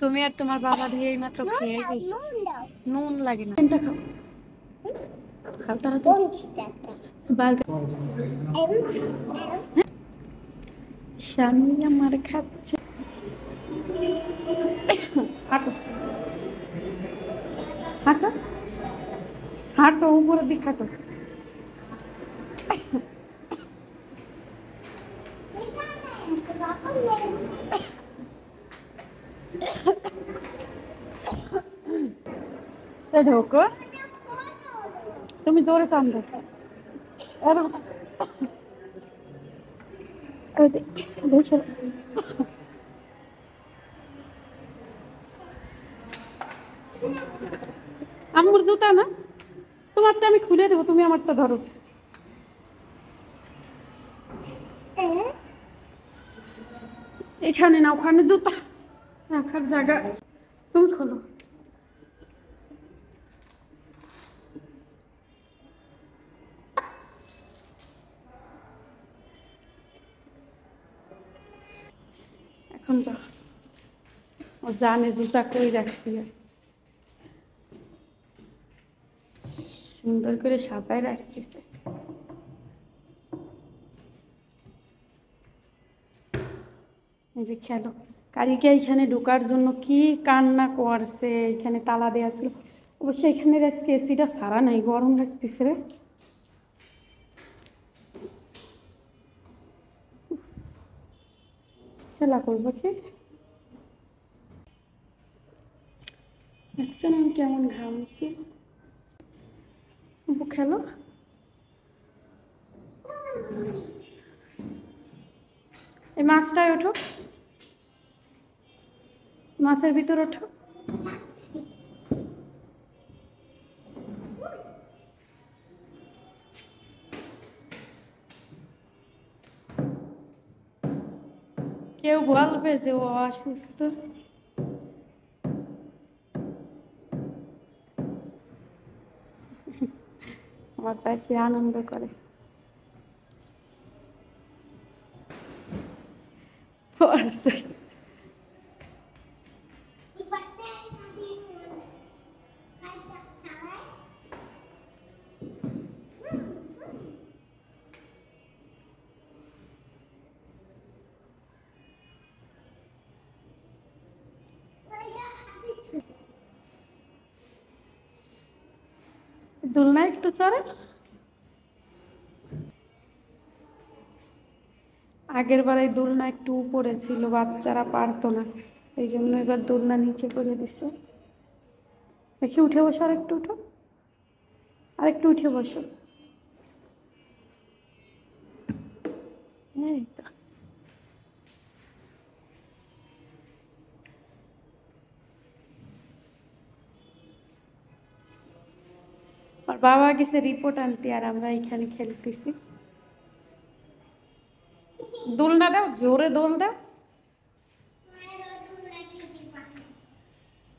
তুমি আর তোমার বাবা দিয়ে এই মাত্র খেয়ে গেছো। নুন লাগে না, এটা খাও, খাও তাড়াতাড়ি। বার্গার স্বামী আমার খাচ্ছে। হাঁটো হাঁটো হাঁটো, উপরের দিকে হাঁটো। ঢোকো, তুমি জোরে টান দো। আম্মুর জুতা না, তোমারটা আমি খুলে দেবো, তুমি আমারটা ধরো। এখানে না, ওখানে জুতা রাখার জায়গা, তুমি খোলো। এখন যাও, ও জানে জুতা কই রাখতে হয়, সুন্দর করে সাজায় রাখতেছে। এই যে খেলো, কালকে এখানে ঢোকার জন্য কি কান্না করছে, এখানে তালা দেওয়া ছিল। অবশ্যই এখানে আজকে এসিটা সারা নাই, গরম লাগতেছে রে। খেলা করবো কি, দেখছেন আমি কেমন ঘামছি। খেলো, এই মাছটায় ওঠো, মাছের ভিতর ওঠো। কেউ বলবে যে ও অসুস্থ, আমার পাখি আনন্দ করে। পড়ছে দোলনা একটু চড়ে। আগের বার এই দোলনা একটু উপরে ছিল, বাচ্চারা পারতো না, এই জন্য এবার দোলনা নিচে করে দিছে। দেখি উঠে বসো, আর একটু উঠো, আর একটু উঠে বসো। এই তো, আর বাবা গেছে রিপোর্ট আনতে, আর আমরা এখানে খেলতেছি। দোলনা দাও, জোরে দোল দাও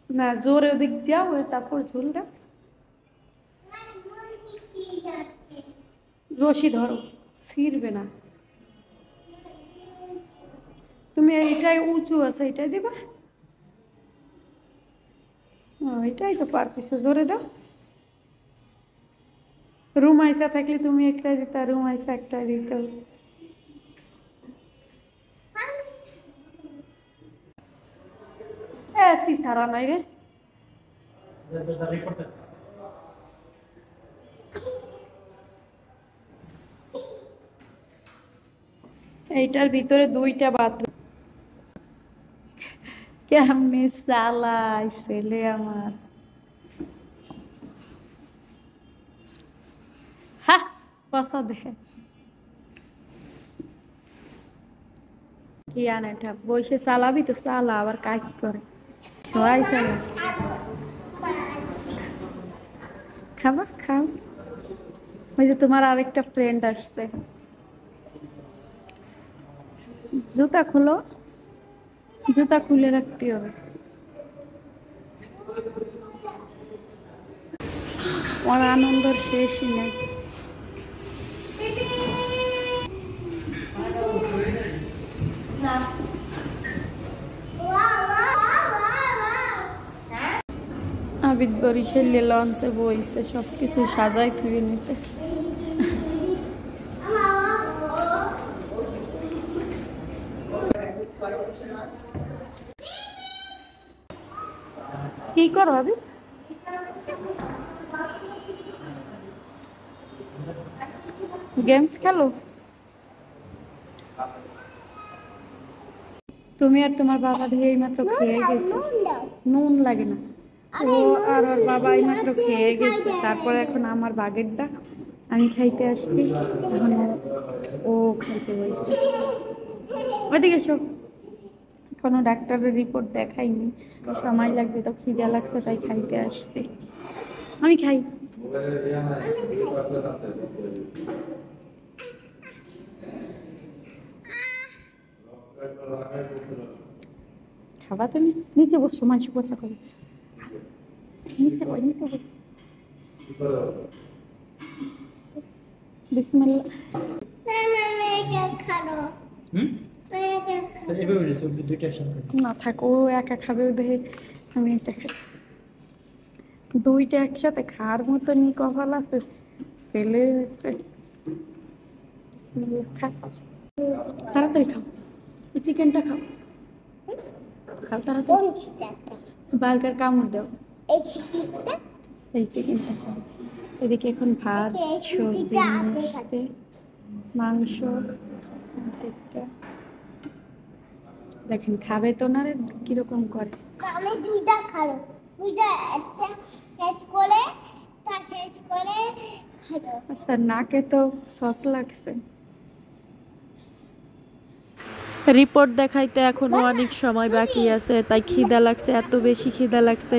না, জোরে ওদিক দাও, তারপর ঝুল দাও। রশি ধরো, ছিঁড়বে না। তুমি এইটাই উঁচু আছে, এটাই দিবা। এটাই তো পারতেছো, জোরে দাও। রুম আইসা থাকলে তুমি একটা দিতা, রুম আইসা একটা দিত। এসি সারা নাই রে। এইটার ভিতরে দুইটা বাথরুম। কেমনে চালাই ছেলে আমার, হা পসা দেখে কি আনে, বসে চালাবি তো চালা, আবার কাজ করে সবাই ফেলে। খাবার খাও, ওই যে তোমার আরেকটা ফ্রেন্ড আসছে। জুতা খুলো, জুতা খুলে রাখতে হবে। ওর আনন্দর শেষই নেই। আবিদ বরিশালে লঞ্চে বইছে, সব কিছু সাজাই থুয়ে নিছে। কি করো আবিদ? গেমস খেলো? তুমি আর তোমার বাবা দিয়ে এইমাত্র খেয়ে গেছে। নুন লাগে না। ও আর ওর বাবা এইমাত্র খেয়ে গেছে, তারপরে এখন আমার বাগেরটা আমি খাইতে আসছি, এখন ও খাইতে হয়েছে। ওইদিকে এসো। এখনো ডাক্তারের রিপোর্ট দেখাইনি, সময় লাগবে, তো খিদে লাগছে তাই খাইতে আসছি। আমি খাই। খাবা তুমি? নিচে বসো, মাংস কষা করো। নিচে বই, নিচে বই। বিসমিল্লাহ। না থাক, ও একা খাবে, ও দেখে আমি এটা খাই। দুইটা একসাথে খাওয়ার মতো নি কপাল আছে ছেলে হয়েছে। বিসমিল্লাহ, খা, তাড়াতাড়ি খাও। এই চিকেনটা খাও, খাও তাড়াতাড়ি। বার্গার কামড় দাও। এই চিকেনটা খাও। এদিকে এখন ভাত, সবজি নিয়ে এসছে, মাংস। যেটা দেখেন খাবে তো না রে, কিরকম করে। আমি দুইটা খাবো, দুইটা একটা শেষ করে তা শেষ করে খাবো। আচ্ছা, নাকে তো সস লাগছে। রিপোর্ট দেখাইতে এখনো অনেক সময় বাকি আছে, তাই খিদা লাগছে, এত বেশি খিদা লাগছে।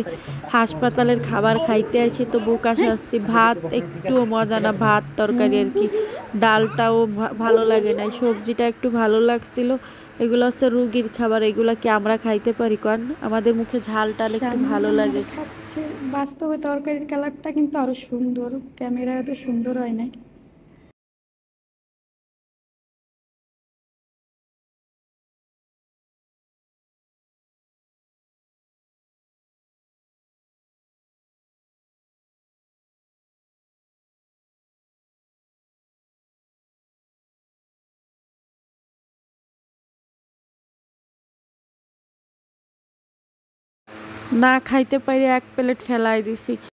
হাসপাতালের খাবার খাইতে আসি তো বুক আসছি। ভাত একটুও মজা না, ভাত তরকারি আর কি, ডালটাও ভালো লাগে না, সবজিটা একটু ভালো লাগছিল। এগুলো হচ্ছে রুগীর খাবার, এগুলো কি আমরা খাইতে পারি? কারণ আমাদের মুখে ঝাল টাল একটু ভালো লাগে। খাচ্ছে বাস্তবে তরকারির কালারটা কিন্তু আরো সুন্দর, ক্যামেরায় তো সুন্দর হয় নাই। না খাইতে পারি এক প্লেট ফেলাই দিছি।